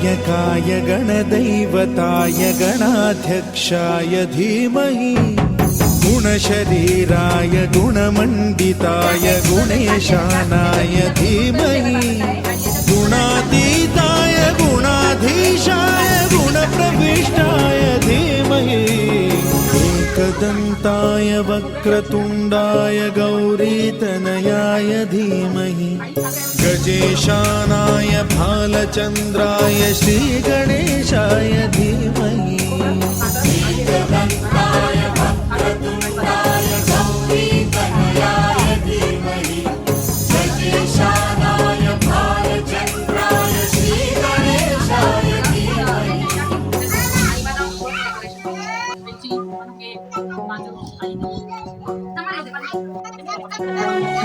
गणनायकाय गणदैवताय गणाध्यक्षाय धीमहि गुणशरीराय गुणमण्डिताय गुणेशानाय धीमहि गुणातीताय गुणाधीशाय गुणप्रविष्टाय धीमहि एकदन्ताय वक्रतुण्डाय गौरीतनयाय धीमहि गजेशानाय भालचन्द्राय श्रीगणेशाय धीमहि Nama